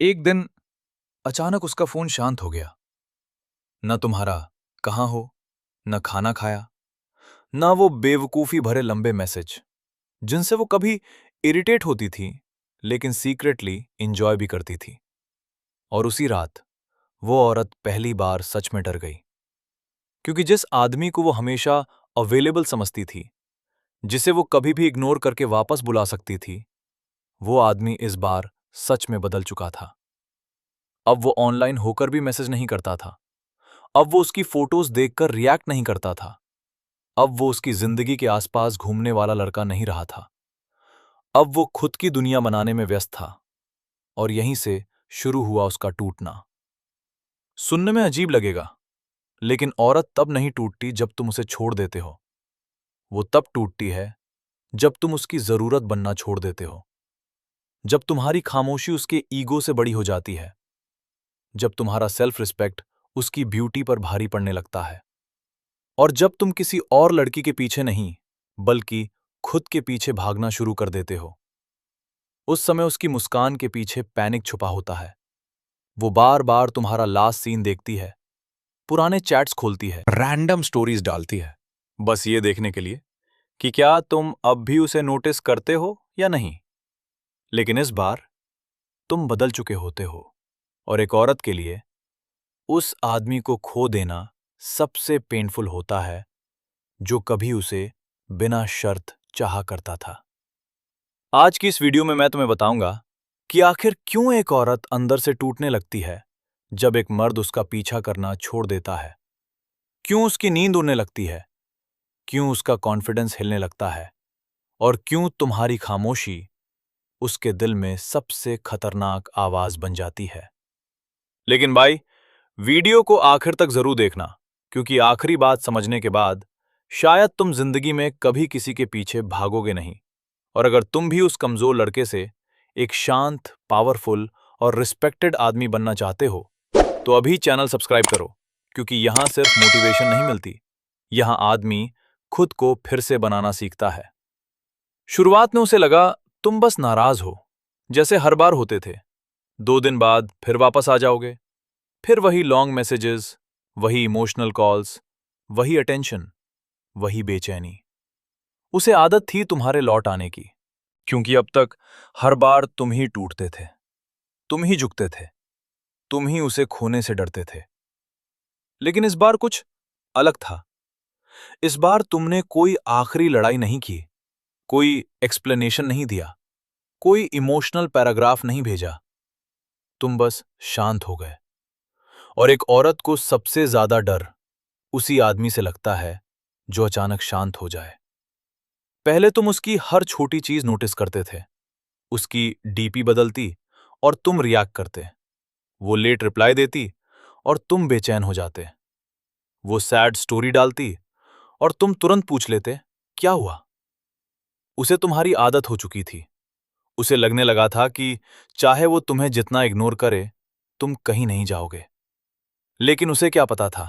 एक दिन अचानक उसका फोन शांत हो गया। न तुम्हारा कहाँ हो, न खाना खाया, न वो बेवकूफी भरे लंबे मैसेज जिनसे वो कभी इरिटेट होती थी लेकिन सीक्रेटली इंजॉय भी करती थी। और उसी रात वो औरत पहली बार सच में डर गई, क्योंकि जिस आदमी को वो हमेशा अवेलेबल समझती थी, जिसे वो कभी भी इग्नोर करके वापस बुला सकती थी, वो आदमी इस बार सच में बदल चुका था। अब वो ऑनलाइन होकर भी मैसेज नहीं करता था। अब वो उसकी फोटोज देखकर रिएक्ट नहीं करता था। अब वो उसकी जिंदगी के आसपास घूमने वाला लड़का नहीं रहा था। अब वो खुद की दुनिया बनाने में व्यस्त था। और यहीं से शुरू हुआ उसका टूटना। सुनने में अजीब लगेगा, लेकिन औरत तब नहीं टूटती जब तुम उसे छोड़ देते हो। वो तब टूटती है जब तुम उसकी जरूरत बनना छोड़ देते हो। जब तुम्हारी खामोशी उसके ईगो से बड़ी हो जाती है। जब तुम्हारा सेल्फ रिस्पेक्ट उसकी ब्यूटी पर भारी पड़ने लगता है। और जब तुम किसी और लड़की के पीछे नहीं, बल्कि खुद के पीछे भागना शुरू कर देते हो। उस समय उसकी मुस्कान के पीछे पैनिक छुपा होता है। वो बार बार तुम्हारा लास्ट सीन देखती है, पुराने चैट्स खोलती है, रैंडम स्टोरीज डालती है, बस ये देखने के लिए कि क्या तुम अब भी उसे नोटिस करते हो या नहीं। लेकिन इस बार तुम बदल चुके होते हो। और एक औरत के लिए उस आदमी को खो देना सबसे पेनफुल होता है जो कभी उसे बिना शर्त चाहा करता था। आज की इस वीडियो में मैं तुम्हें बताऊंगा कि आखिर क्यों एक औरत अंदर से टूटने लगती है जब एक मर्द उसका पीछा करना छोड़ देता है। क्यों उसकी नींद उड़ने लगती है, क्यों उसका कॉन्फिडेंस हिलने लगता है, और क्यों तुम्हारी खामोशी उसके दिल में सबसे खतरनाक आवाज बन जाती है। लेकिन भाई, वीडियो को आखिर तक जरूर देखना, क्योंकि आखिरी बात समझने के बाद शायद तुम जिंदगी में कभी किसी के पीछे भागोगे नहीं। और अगर तुम भी उस कमजोर लड़के से एक शांत, पावरफुल और रिस्पेक्टेड आदमी बनना चाहते हो, तो अभी चैनल सब्सक्राइब करो, क्योंकि यहां सिर्फ मोटिवेशन नहीं मिलती, यहां आदमी खुद को फिर से बनाना सीखता है। शुरुआत में उसे लगा तुम बस नाराज हो, जैसे हर बार होते थे। 2 दिन बाद फिर वापस आ जाओगे, फिर वही लॉन्ग मैसेजेस, वही इमोशनल कॉल्स, वही अटेंशन, वही बेचैनी। उसे आदत थी तुम्हारे लौट आने की, क्योंकि अब तक हर बार तुम ही टूटते थे, तुम ही झुकते थे, तुम ही उसे खोने से डरते थे। लेकिन इस बार कुछ अलग था। इस बार तुमने कोई आखिरी लड़ाई नहीं की, कोई एक्सप्लेनेशन नहीं दिया, कोई इमोशनल पैराग्राफ नहीं भेजा। तुम बस शांत हो गए। और एक औरत को सबसे ज्यादा डर उसी आदमी से लगता है जो अचानक शांत हो जाए। पहले तुम उसकी हर छोटी चीज नोटिस करते थे, उसकी डीपी बदलती और तुम रिएक्ट करते, वो लेट रिप्लाई देती और तुम बेचैन हो जाते, वो सैड स्टोरी डालती और तुम तुरंत पूछ लेते क्या हुआ। उसे तुम्हारी आदत हो चुकी थी। उसे लगने लगा था कि चाहे वो तुम्हें जितना इग्नोर करे, तुम कहीं नहीं जाओगे। लेकिन उसे क्या पता था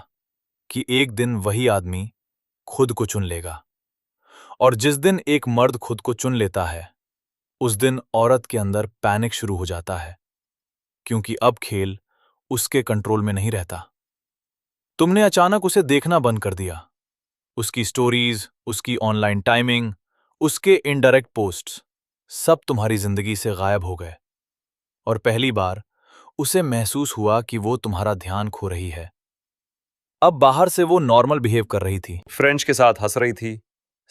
कि एक दिन वही आदमी खुद को चुन लेगा। और जिस दिन एक मर्द खुद को चुन लेता है, उस दिन औरत के अंदर पैनिक शुरू हो जाता है, क्योंकि अब खेल उसके कंट्रोल में नहीं रहता। तुमने अचानक उसे देखना बंद कर दिया। उसकी स्टोरीज, उसकी ऑनलाइन टाइमिंग, उसके इनडायरेक्ट पोस्ट्स, सब तुम्हारी जिंदगी से गायब हो गए। और पहली बार उसे महसूस हुआ कि वो तुम्हारा ध्यान खो रही है। अब बाहर से वो नॉर्मल बिहेव कर रही थी, फ्रेंड्स के साथ हंस रही थी,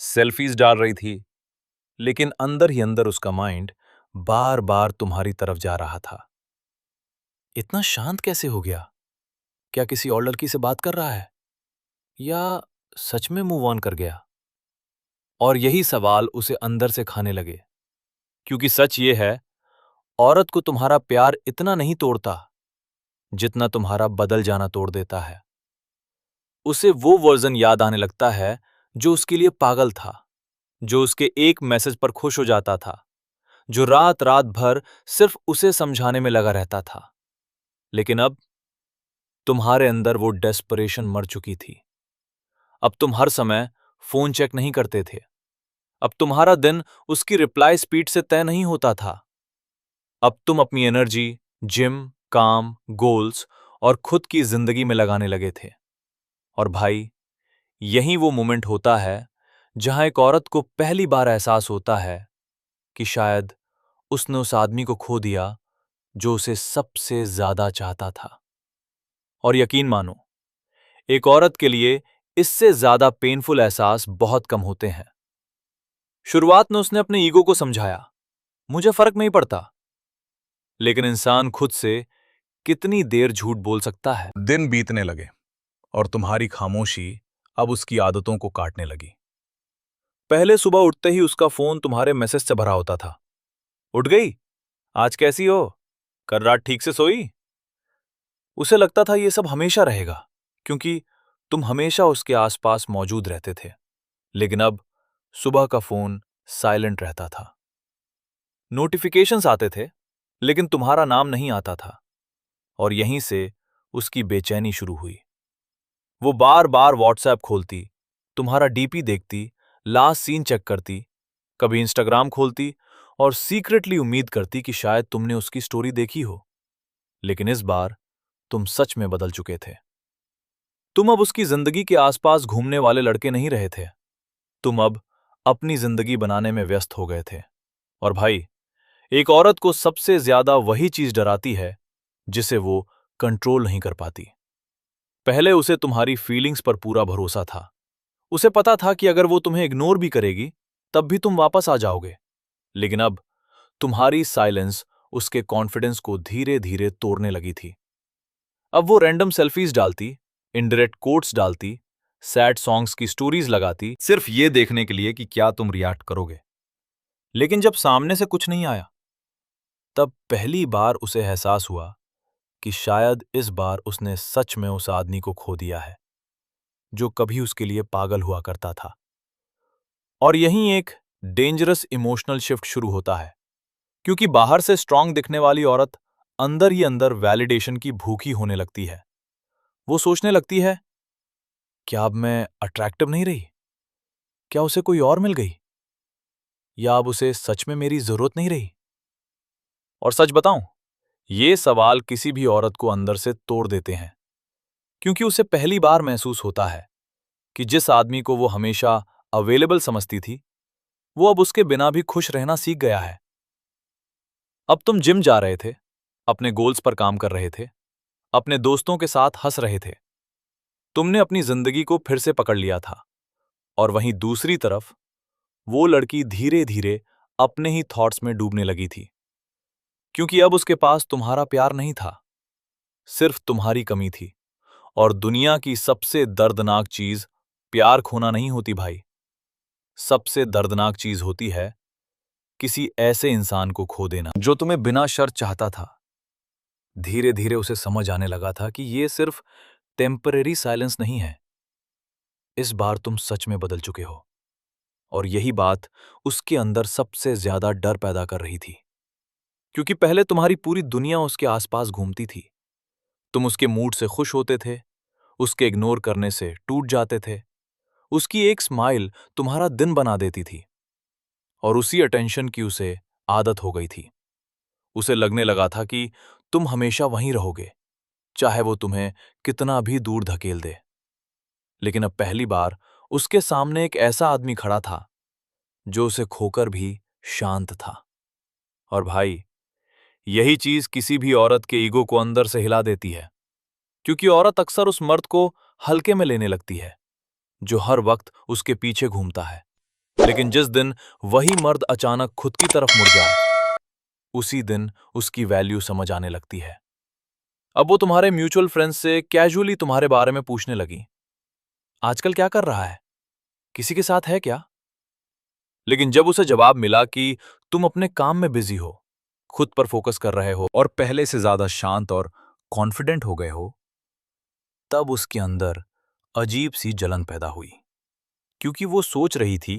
सेल्फीज डाल रही थी, लेकिन अंदर ही अंदर उसका माइंड बार बार तुम्हारी तरफ जा रहा था। इतना शांत कैसे हो गया? क्या किसी और लड़की से बात कर रहा है, या सच में मूव ऑन कर गया? और यही सवाल उसे अंदर से खाने लगे, क्योंकि सच ये है, औरत को तुम्हारा प्यार इतना नहीं तोड़ता जितना तुम्हारा बदल जाना तोड़ देता है। उसे वो वर्जन याद आने लगता है जो उसके लिए पागल था, जो उसके एक मैसेज पर खुश हो जाता था, जो रात रात भर सिर्फ उसे समझाने में लगा रहता था। लेकिन अब तुम्हारे अंदर वो डेस्परेशन मर चुकी थी। अब तुम हर समय फोन चेक नहीं करते थे। अब तुम्हारा दिन उसकी रिप्लाई स्पीड से तय नहीं होता था। अब तुम अपनी एनर्जी, जिम, काम, गोल्स और खुद की जिंदगी में लगाने लगे थे। और भाई, यही वो मोमेंट होता है जहां एक औरत को पहली बार एहसास होता है कि शायद उसने उस आदमी को खो दिया जो उसे सबसे ज्यादा चाहता था। और यकीन मानो, एक औरत के लिए इससे ज्यादा पेनफुल एहसास बहुत कम होते हैं। शुरुआत में उसने अपने ईगो को समझाया, मुझे फर्क नहीं पड़ता। लेकिन इंसान खुद से कितनी देर झूठ बोल सकता है? दिन बीतने लगे और तुम्हारी खामोशी अब उसकी आदतों को काटने लगी। पहले सुबह उठते ही उसका फोन तुम्हारे मैसेज से भरा होता था। उठ गई? आज कैसी हो? कल रात ठीक से सोई? उसे लगता था ये सब हमेशा रहेगा, क्योंकि तुम हमेशा उसके आसपास मौजूद रहते थे। लेकिन अब सुबह का फोन साइलेंट रहता था। नोटिफिकेशंस आते थे, लेकिन तुम्हारा नाम नहीं आता था। और यहीं से उसकी बेचैनी शुरू हुई। वो बार बार व्हाट्सएप खोलती, तुम्हारा डीपी देखती, लास्ट सीन चेक करती, कभी इंस्टाग्राम खोलती और सीक्रेटली उम्मीद करती कि शायद तुमने उसकी स्टोरी देखी हो। लेकिन इस बार तुम सच में बदल चुके थे। तुम अब उसकी जिंदगी के आसपास घूमने वाले लड़के नहीं रहे थे। तुम अब अपनी जिंदगी बनाने में व्यस्त हो गए थे। और भाई, एक औरत को सबसे ज्यादा वही चीज डराती है जिसे वो कंट्रोल नहीं कर पाती। पहले उसे तुम्हारी फीलिंग्स पर पूरा भरोसा था। उसे पता था कि अगर वो तुम्हें इग्नोर भी करेगी, तब भी तुम वापस आ जाओगे। लेकिन अब तुम्हारी साइलेंस उसके कॉन्फिडेंस को धीरे धीरे तोड़ने लगी थी। अब वो रैंडम सेल्फीज डालती, इनडायरेक्ट कोट्स डालती, सैड सॉन्ग्स की स्टोरीज लगाती, सिर्फ ये देखने के लिए कि क्या तुम रिएक्ट करोगे। लेकिन जब सामने से कुछ नहीं आया, तब पहली बार उसे एहसास हुआ कि शायद इस बार उसने सच में उस आदमी को खो दिया है जो कभी उसके लिए पागल हुआ करता था। और यहीं एक डेंजरस इमोशनल शिफ्ट शुरू होता है, क्योंकि बाहर से स्ट्रांग दिखने वाली औरत अंदर ही अंदर वैलिडेशन की भूखी होने लगती है। वो सोचने लगती है, क्या अब मैं अट्रैक्टिव नहीं रही? क्या उसे कोई और मिल गई? या अब उसे सच में मेरी जरूरत नहीं रही? और सच बताऊं, ये सवाल किसी भी औरत को अंदर से तोड़ देते हैं, क्योंकि उसे पहली बार महसूस होता है कि जिस आदमी को वो हमेशा अवेलेबल समझती थी, वो अब उसके बिना भी खुश रहना सीख गया है। अब तुम जिम जा रहे थे, अपने गोल्स पर काम कर रहे थे, अपने दोस्तों के साथ हंस रहे थे। तुमने अपनी जिंदगी को फिर से पकड़ लिया था। और वहीं दूसरी तरफ वो लड़की धीरे धीरे अपने ही थॉट्स में डूबने लगी थी, क्योंकि अब उसके पास तुम्हारा प्यार नहीं था, सिर्फ तुम्हारी कमी थी। और दुनिया की सबसे दर्दनाक चीज प्यार खोना नहीं होती भाई। सबसे दर्दनाक चीज होती है किसी ऐसे इंसान को खो देना जो तुम्हें बिना शर्त चाहता था। धीरे धीरे उसे समझ आने लगा था कि ये सिर्फ टेम्परेरी साइलेंस नहीं है। इस बार तुम सच में बदल चुके हो। और यही बात उसके अंदर सबसे ज्यादा डर पैदा कर रही थी, क्योंकि पहले तुम्हारी पूरी दुनिया उसके आसपास घूमती थी। तुम उसके मूड से खुश होते थे, उसके इग्नोर करने से टूट जाते थे। उसकी एक स्माइल तुम्हारा दिन बना देती थी। और उसी अटेंशन की उसे आदत हो गई थी। उसे लगने लगा था कि तुम हमेशा वहीं रहोगे, चाहे वो तुम्हें कितना भी दूर धकेल दे। लेकिन अब पहली बार उसके सामने एक ऐसा आदमी खड़ा था जो उसे खोकर भी शांत था। और भाई, यही चीज किसी भी औरत के ईगो को अंदर से हिला देती है, क्योंकि औरत अक्सर उस मर्द को हल्के में लेने लगती है जो हर वक्त उसके पीछे घूमता है। लेकिन जिस दिन वही मर्द अचानक खुद की तरफ मुड़ जाए, उसी दिन उसकी वैल्यू समझ आने लगती है। अब वो तुम्हारे म्यूचुअल फ्रेंड्स से कैजुअली तुम्हारे बारे में पूछने लगी, आजकल क्या कर रहा है? किसी के साथ है क्या? लेकिन जब उसे जवाब मिला कि तुम अपने काम में बिजी हो, खुद पर फोकस कर रहे हो और पहले से ज्यादा शांत और कॉन्फिडेंट हो गए हो, तब उसके अंदर अजीब सी जलन पैदा हुई, क्योंकि वो सोच रही थी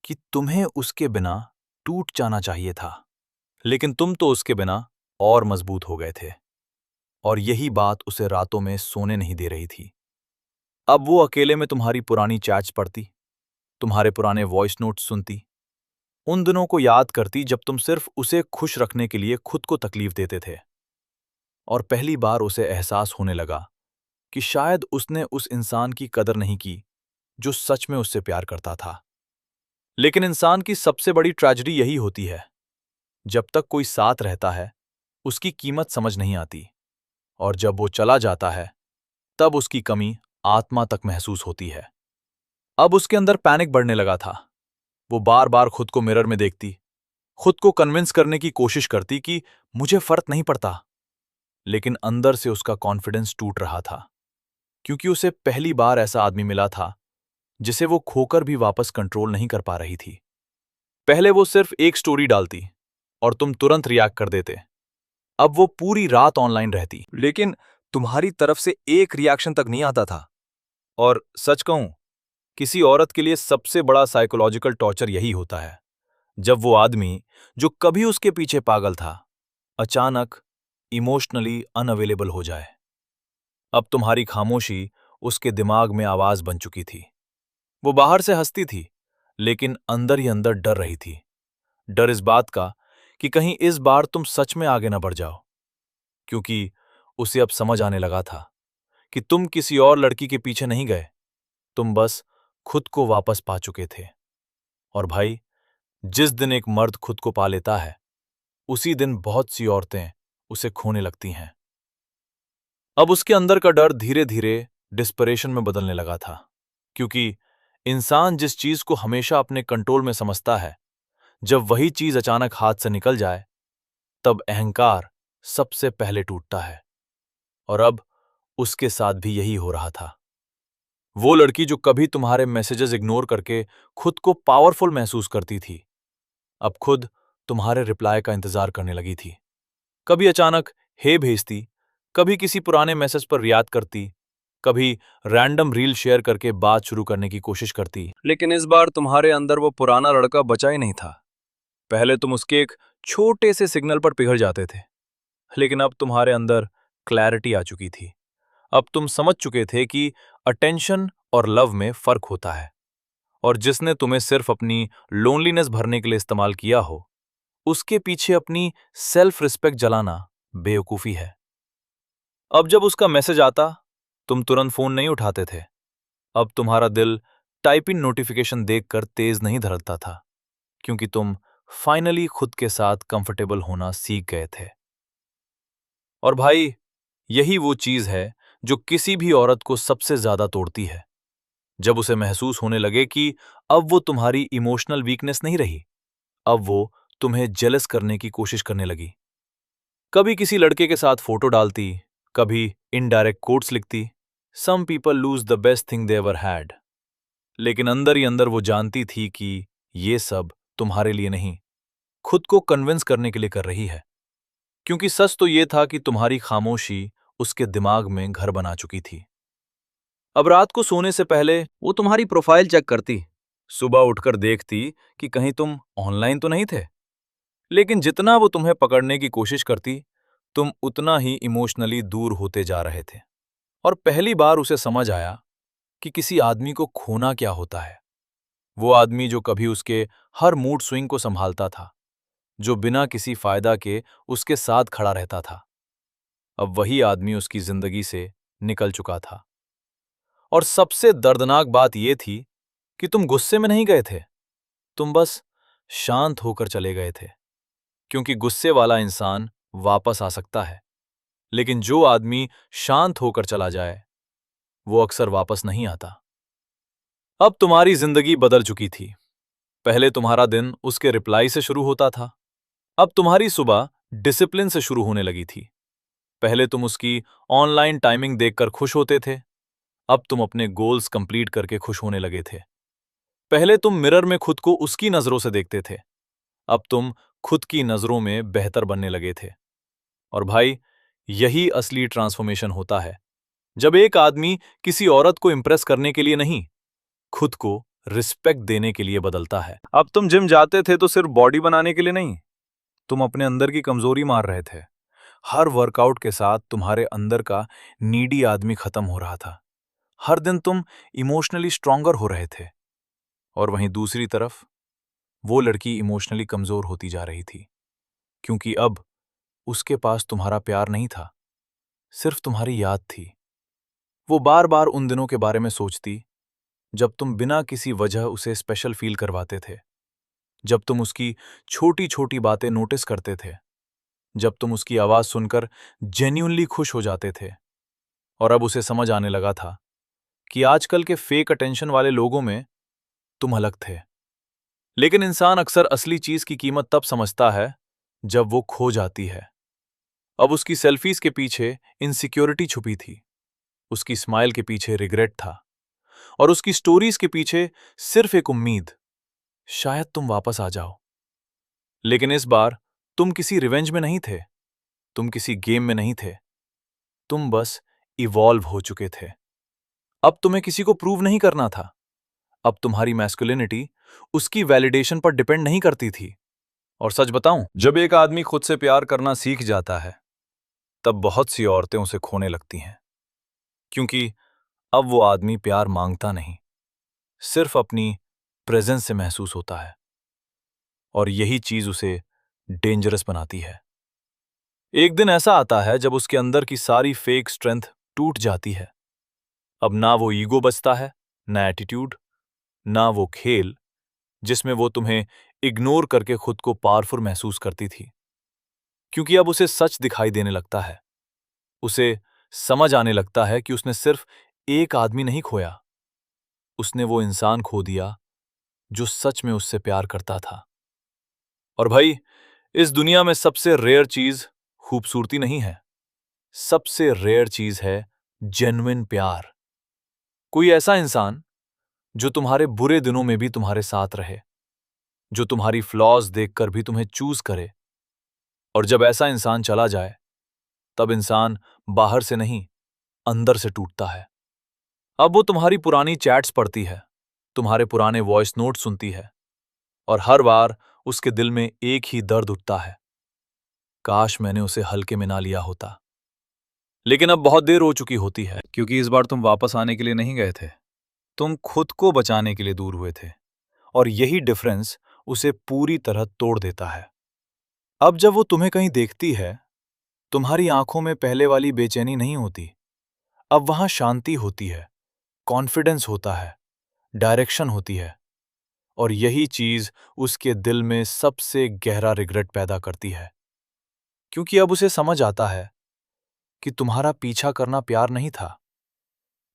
कि तुम्हें उसके बिना टूट जाना चाहिए था। लेकिन तुम तो उसके बिना और मजबूत हो गए थे। और यही बात उसे रातों में सोने नहीं दे रही थी। अब वो अकेले में तुम्हारी पुरानी चैट्स पढ़ती, तुम्हारे पुराने वॉइस नोट्स सुनती, उन दिनों को याद करती जब तुम सिर्फ उसे खुश रखने के लिए खुद को तकलीफ देते थे। और पहली बार उसे एहसास होने लगा कि शायद उसने उस इंसान की कदर नहीं की जो सच में उससे प्यार करता था। लेकिन इंसान की सबसे बड़ी ट्रेजेडी यही होती है, जब तक कोई साथ रहता है उसकी कीमत समझ नहीं आती, और जब वो चला जाता है तब उसकी कमी आत्मा तक महसूस होती है। अब उसके अंदर पैनिक बढ़ने लगा था। वो बार बार खुद को मिरर में देखती, खुद को कन्विंस करने की कोशिश करती कि मुझे फर्क नहीं पड़ता। लेकिन अंदर से उसका कॉन्फिडेंस टूट रहा था, क्योंकि उसे पहली बार ऐसा आदमी मिला था जिसे वो खोकर भी वापस कंट्रोल नहीं कर पा रही थी। पहले वो सिर्फ एक स्टोरी डालती और तुम तुरंत रिएक्ट कर देते। अब वो पूरी रात ऑनलाइन रहती, लेकिन तुम्हारी तरफ से एक रिएक्शन तक नहीं आता था। और सच कहूं, किसी औरत के लिए सबसे बड़ा साइकोलॉजिकल टॉर्चर यही होता है, जब वो आदमी जो कभी उसके पीछे पागल था अचानक इमोशनली अनअवेलेबल हो जाए। अब तुम्हारी खामोशी उसके दिमाग में आवाज बन चुकी थी। वो बाहर से हंसती थी, लेकिन अंदर ही अंदर डर रही थी। डर इस बात का कि कहीं इस बार तुम सच में आगे न बढ़ जाओ, क्योंकि उसे अब समझ आने लगा था कि तुम किसी और लड़की के पीछे नहीं गए, तुम बस खुद को वापस पा चुके थे। और भाई, जिस दिन एक मर्द खुद को पा लेता है, उसी दिन बहुत सी औरतें उसे खोने लगती हैं। अब उसके अंदर का डर धीरे धीरे डिस्परेशन में बदलने लगा था, क्योंकि इंसान जिस चीज को हमेशा अपने कंट्रोल में समझता है, जब वही चीज अचानक हाथ से निकल जाए तब अहंकार सबसे पहले टूटता है। और अब उसके साथ भी यही हो रहा था। वो लड़की जो कभी तुम्हारे मैसेजेस इग्नोर करके खुद को पावरफुल महसूस करती थी, अब खुद तुम्हारे रिप्लाई का इंतजार करने लगी थी। कभी अचानक हे भेजती, कभी किसी पुराने मैसेज पर रिएक्ट करती, कभी रैंडम रील शेयर करके बात शुरू करने की कोशिश करती। लेकिन इस बार तुम्हारे अंदर वो पुराना लड़का बचा ही नहीं था। पहले तुम उसके एक छोटे से सिग्नल पर पिघल जाते थे, लेकिन अब तुम्हारे अंदर क्लैरिटी आ चुकी थी। अब तुम समझ चुके थे कि अटेंशन और लव में फर्क होता है, और जिसने तुम्हें सिर्फ अपनी लोनलीनेस भरने के लिए इस्तेमाल किया हो, उसके पीछे अपनी सेल्फ रिस्पेक्ट जलाना बेवकूफी है। अब जब उसका मैसेज आता, तुम तुरंत फोन नहीं उठाते थे। अब तुम्हारा दिल टाइपिंग नोटिफिकेशन देखकर तेज नहीं धड़कता था, क्योंकि तुम फाइनली खुद के साथ कंफर्टेबल होना सीख गए थे। और भाई, यही वो चीज है जो किसी भी औरत को सबसे ज्यादा तोड़ती है। जब उसे महसूस होने लगे कि अब वो तुम्हारी इमोशनल वीकनेस नहीं रही, अब वो तुम्हें जेलस करने की कोशिश करने लगी। कभी किसी लड़के के साथ फोटो डालती, कभी इनडायरेक्ट कोट्स लिखती, some people lose the best thing they ever had. लेकिन अंदर ही अंदर वो जानती थी कि ये सब तुम्हारे लिए नहीं, खुद को कन्विंस करने के लिए कर रही है। क्योंकि सच तो ये था कि तुम्हारी खामोशी उसके दिमाग में घर बना चुकी थी। अब रात को सोने से पहले वो तुम्हारी प्रोफाइल चेक करती, सुबह उठकर देखती कि कहीं तुम ऑनलाइन तो नहीं थे। लेकिन जितना वो तुम्हें पकड़ने की कोशिश करती, तुम उतना ही इमोशनली दूर होते जा रहे थे। और पहली बार उसे समझ आया कि किसी आदमी को खोना क्या होता है। वो आदमी जो कभी उसके हर मूड स्विंग को संभालता था, जो बिना किसी फायदा के उसके साथ खड़ा रहता था, अब वही आदमी उसकी जिंदगी से निकल चुका था। और सबसे दर्दनाक बात यह थी कि तुम गुस्से में नहीं गए थे, तुम बस शांत होकर चले गए थे। क्योंकि गुस्से वाला इंसान वापस आ सकता है, लेकिन जो आदमी शांत होकर चला जाए, वो अक्सर वापस नहीं आता। अब तुम्हारी जिंदगी बदल चुकी थी। पहले तुम्हारा दिन उसके रिप्लाई से शुरू होता था, अब तुम्हारी सुबह डिसिप्लिन से शुरू होने लगी थी। पहले तुम उसकी ऑनलाइन टाइमिंग देखकर खुश होते थे, अब तुम अपने गोल्स कंप्लीट करके खुश होने लगे थे। पहले तुम मिरर में खुद को उसकी नजरों से देखते थे, अब तुम खुद की नजरों में बेहतर बनने लगे थे। और भाई, यही असली ट्रांसफॉर्मेशन होता है, जब एक आदमी किसी औरत को इंप्रेस करने के लिए नहीं, खुद को रिस्पेक्ट देने के लिए बदलता है। अब तुम जिम जाते थे तो सिर्फ बॉडी बनाने के लिए नहीं, तुम अपने अंदर की कमजोरी मार रहे थे। हर वर्कआउट के साथ तुम्हारे अंदर का नीडी आदमी खत्म हो रहा था। हर दिन तुम इमोशनली स्ट्रांगर हो रहे थे। और वहीं दूसरी तरफ वो लड़की इमोशनली कमजोर होती जा रही थी, क्योंकि अब उसके पास तुम्हारा प्यार नहीं था, सिर्फ तुम्हारी याद थी। वो बार बार उन दिनों के बारे में सोचती जब तुम बिना किसी वजह उसे स्पेशल फील करवाते थे, जब तुम उसकी छोटी छोटी बातें नोटिस करते थे, जब तुम उसकी आवाज सुनकर जेन्यूनली खुश हो जाते थे। और अब उसे समझ आने लगा था कि आजकल के फेक अटेंशन वाले लोगों में तुम अलग थे। लेकिन इंसान अक्सर असली चीज की कीमत तब समझता है जब वो खो जाती है। अब उसकी सेल्फीज के पीछे इनसिक्योरिटी छुपी थी, उसकी स्माइल के पीछे रिग्रेट था, और उसकी स्टोरीज के पीछे सिर्फ एक उम्मीद, शायद तुम वापस आ जाओ। लेकिन इस बार तुम किसी रिवेंज में नहीं थे, तुम किसी गेम में नहीं थे, तुम बस इवॉल्व हो चुके थे। अब तुम्हें किसी को प्रूव नहीं करना था। अब तुम्हारी मैस्कुलिनिटी उसकी वैलिडेशन पर डिपेंड नहीं करती थी। और सच बताऊं, जब एक आदमी खुद से प्यार करना सीख जाता है तब बहुत सी औरतें उसे खोने लगती हैं, क्योंकि अब वो आदमी प्यार मांगता नहीं, सिर्फ अपनी प्रेजेंस से महसूस होता है। और यही चीज उसे डेंजरस बनाती है। एक दिन ऐसा आता है जब उसके अंदर की सारी फेक स्ट्रेंथ टूट जाती है। अब ना वो ईगो बचता है, ना एटीट्यूड, ना वो खेल जिसमें वो तुम्हें इग्नोर करके खुद को पावरफुल महसूस करती थी। क्योंकि अब उसे सच दिखाई देने लगता है। उसे समझ आने लगता है कि उसने सिर्फ एक आदमी नहीं खोया, उसने वो इंसान खो दिया जो सच में उससे प्यार करता था। और भाई, इस दुनिया में सबसे रेयर चीज खूबसूरती नहीं है, सबसे रेयर चीज है जेन्युइन प्यार। कोई ऐसा इंसान जो तुम्हारे बुरे दिनों में भी तुम्हारे साथ रहे, जो तुम्हारी फ्लॉज देखकर भी तुम्हें चूज करे। और जब ऐसा इंसान चला जाए तब इंसान बाहर से नहीं, अंदर से टूटता है। अब वो तुम्हारी पुरानी चैट्स पढ़ती है, तुम्हारे पुराने वॉइस नोट सुनती है, और हर बार उसके दिल में एक ही दर्द उठता है, काश मैंने उसे हल्के में ना लिया होता। लेकिन अब बहुत देर हो चुकी होती है, क्योंकि इस बार तुम वापस आने के लिए नहीं गए थे, तुम खुद को बचाने के लिए दूर हुए थे। और यही डिफरेंस उसे पूरी तरह तोड़ देता है। अब जब वो तुम्हें कहीं देखती है, तुम्हारी आंखों में पहले वाली बेचैनी नहीं होती, अब वहां शांति होती है, कॉन्फिडेंस होता है, डायरेक्शन होती है। और यही चीज उसके दिल में सबसे गहरा रिग्रेट पैदा करती है, क्योंकि अब उसे समझ आता है कि तुम्हारा पीछा करना प्यार नहीं था,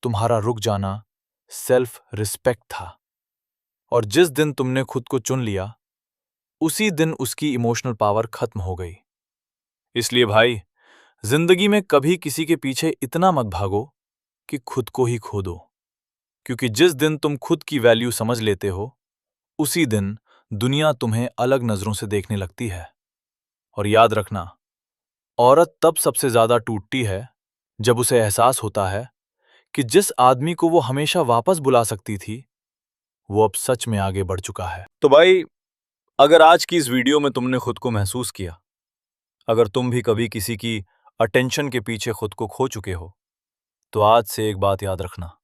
तुम्हारा रुक जाना सेल्फ रिस्पेक्ट था। और जिस दिन तुमने खुद को चुन लिया, उसी दिन उसकी इमोशनल पावर खत्म हो गई। इसलिए भाई, जिंदगी में कभी किसी के पीछे इतना मत भागो कि खुद को ही खो दो, क्योंकि जिस दिन तुम खुद की वैल्यू समझ लेते हो, उसी दिन दुनिया तुम्हें अलग नजरों से देखने लगती है। और याद रखना, औरत तब सबसे ज्यादा टूटती है जब उसे एहसास होता है कि जिस आदमी को वो हमेशा वापस बुला सकती थी, वो अब सच में आगे बढ़ चुका है। तो भाई, अगर आज की इस वीडियो में तुमने खुद को महसूस किया, अगर तुम भी कभी किसी की अटेंशन के पीछे खुद को खो चुके हो, तो आज से एक बात याद रखना,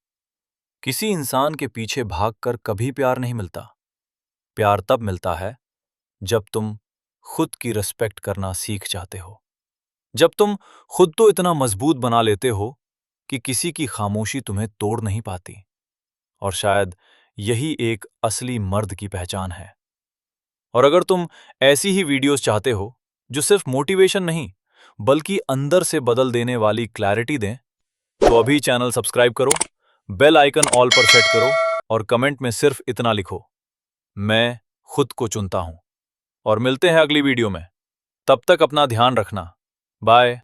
किसी इंसान के पीछे भागकर कभी प्यार नहीं मिलता। प्यार तब मिलता है जब तुम खुद की रिस्पेक्ट करना सीख जाते हो, जब तुम खुद तो इतना मजबूत बना लेते हो कि किसी की खामोशी तुम्हें तोड़ नहीं पाती। और शायद यही एक असली मर्द की पहचान है। और अगर तुम ऐसी ही वीडियोस चाहते हो जो सिर्फ मोटिवेशन नहीं बल्कि अंदर से बदल देने वाली क्लैरिटी दें, तो अभी चैनल सब्सक्राइब करो, बेल आइकन ऑल पर सेट करो, और कमेंट में सिर्फ इतना लिखो, मैं खुद को चुनता हूं। और मिलते हैं अगली वीडियो में। तब तक अपना ध्यान रखना। बाय।